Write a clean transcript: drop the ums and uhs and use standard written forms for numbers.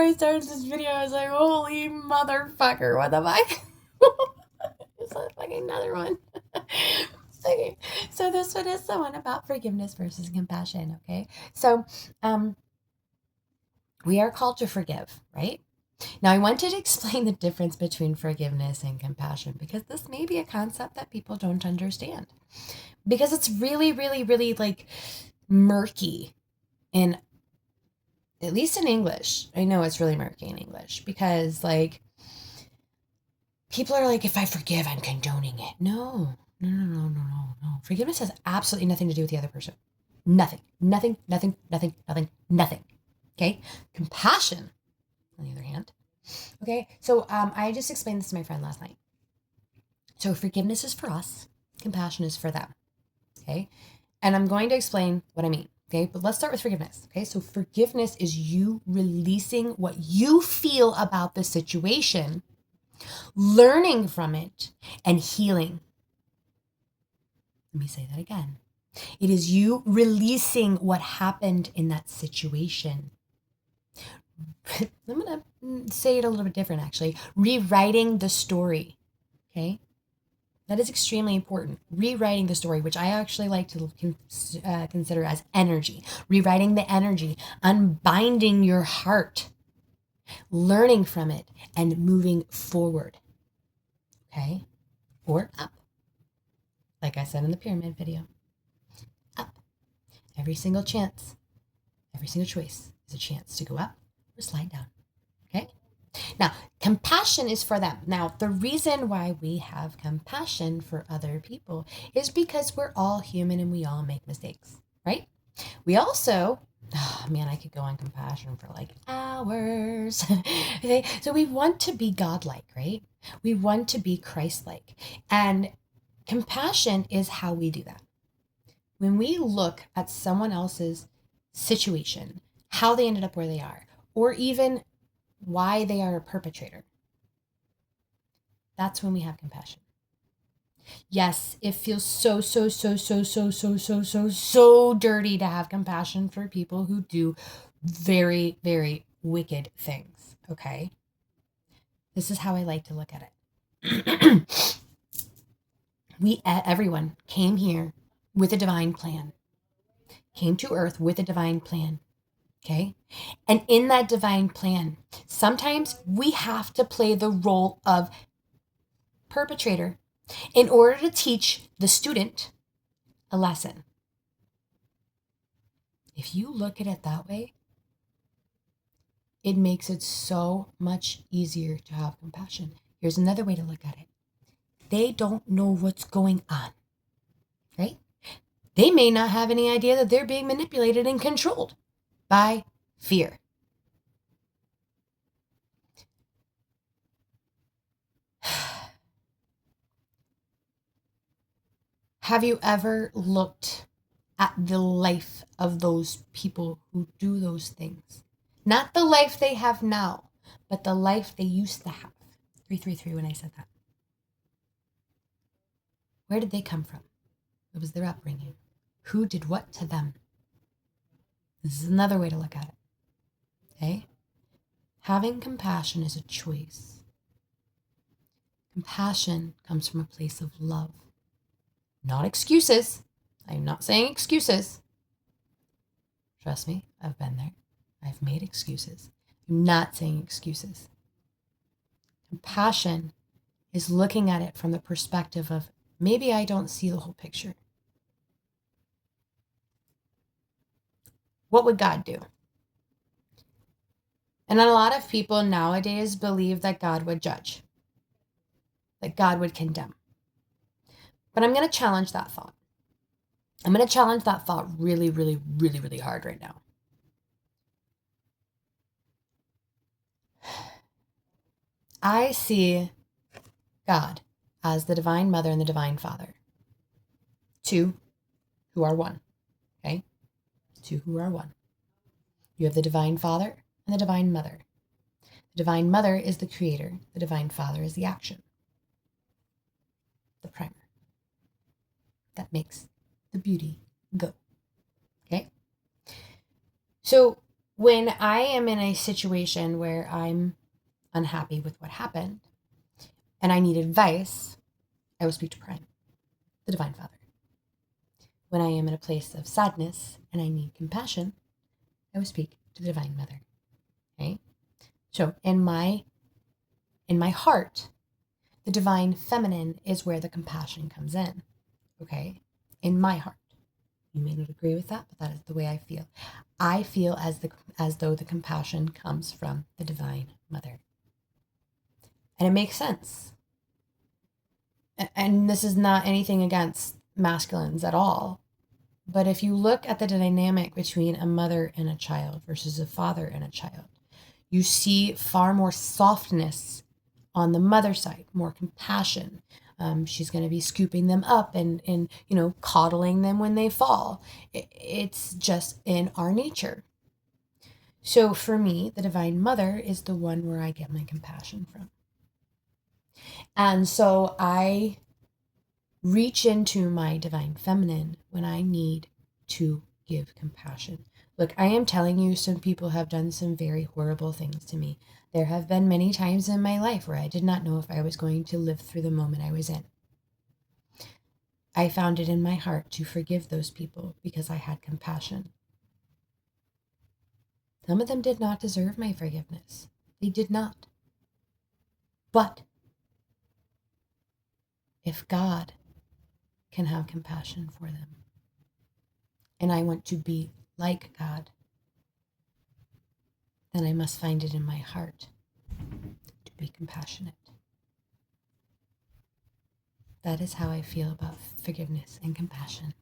I started this video, I was like, holy motherfucker, what the fuck? It's like fucking another one. Okay, so this one is the one about forgiveness versus compassion, okay? So, we are called to forgive, right? Now, I wanted to explain the difference between forgiveness and compassion because this may be a concept that people don't understand. Because it's really, really, really like murky in, at least in English. I know it's really murky in English because like people are like, if I forgive, I'm condoning it. No, no, no, no, no, no, no. Forgiveness has absolutely nothing to do with the other person. Nothing, nothing, nothing, nothing, nothing, nothing. Okay? Compassion, on the other hand. Okay, so I just explained this to my friend last night. So forgiveness is for us, compassion is for them. Okay, and I'm going to explain what I mean. Okay, but let's start with forgiveness. Okay, so forgiveness is you releasing what you feel about the situation, learning from it, and healing. Let me say that again. It is you releasing what happened in that situation. I'm going to say it a little bit different, actually. Rewriting the story. Okay, that is extremely important. Rewriting the story, which I actually like to consider as energy. Rewriting the energy, unbinding your heart, learning from it, and moving forward. Okay? Or up. Like I said in the pyramid video. Up. Every single chance, every single choice is a chance to go up or slide down. Okay? Now, compassion is for them. Now, the reason why we have compassion for other people is because we're all human and we all make mistakes, right? We also, oh man, I could go on compassion for like hours. Okay, so we want to be godlike, right? We want to be Christ-like. And compassion is how we do that. When we look at someone else's situation, how they ended up where they are, or even why they are a perpetrator, that's when we have compassion. Yes, it feels so dirty to have compassion for people who do very, very wicked things. Okay, this is how I like to look at it. Everyone came here with a divine plan, came to earth with a divine plan. Okay. And in that divine plan, sometimes we have to play the role of perpetrator in order to teach the student a lesson. If you look at it that way, it makes it so much easier to have compassion. Here's another way to look at it. They don't know what's going on, right? They may not have any idea that they're being manipulated and controlled by fear. Have you ever looked at the life of those people who do those things? Not the life they have now, but the life they used to have. 333 when I said that. Where did they come from? What was their upbringing? Who did what to them? This is another way to look at it. Okay? Having compassion is a choice. Compassion comes from a place of love, not excuses. I'm not saying excuses. Trust me, I've been there. I've made excuses. I'm not saying excuses. Compassion is looking at it from the perspective of maybe I don't see the whole picture. What would God do? And a lot of people nowadays believe that God would judge, that God would condemn. But I'm going to challenge that thought. I'm going to challenge that thought really, really, really, really hard right now. I see God as the Divine Mother and the Divine Father. Two who are one. Okay? Two who are one. You have the Divine Father and the Divine Mother. The Divine Mother is the creator. The Divine Father is the action. The primer. That makes the beauty go. Okay? So When I am in a situation where I'm unhappy with what happened and I need advice, I will speak to Prime, the Divine Father. When I am in a place of sadness and I need compassion, I will speak to the Divine Mother. Okay? So in my heart, the Divine Feminine is where the compassion comes in. Okay? In my heart. You may not agree with that, but that is the way I feel. I feel as though the compassion comes from the Divine Mother. And it makes sense. And this is not anything against masculines at all. But if you look at the dynamic between a mother and a child versus a father and a child, you see far more softness on the mother side, more compassion. She's going to be scooping them up and coddling them when they fall. It's just in our nature. So for me, the Divine Mother is the one where I get my compassion from. And so I reach into my Divine Feminine when I need to give compassion. Look, I am telling you, some people have done some very horrible things to me. There have been many times in my life where I did not know if I was going to live through the moment I was in. I found it in my heart to forgive those people because I had compassion. Some of them did not deserve my forgiveness. They did not. But if God can have compassion for them, and I want to be like God, then I must find it in my heart to be compassionate. That is how I feel about forgiveness and compassion.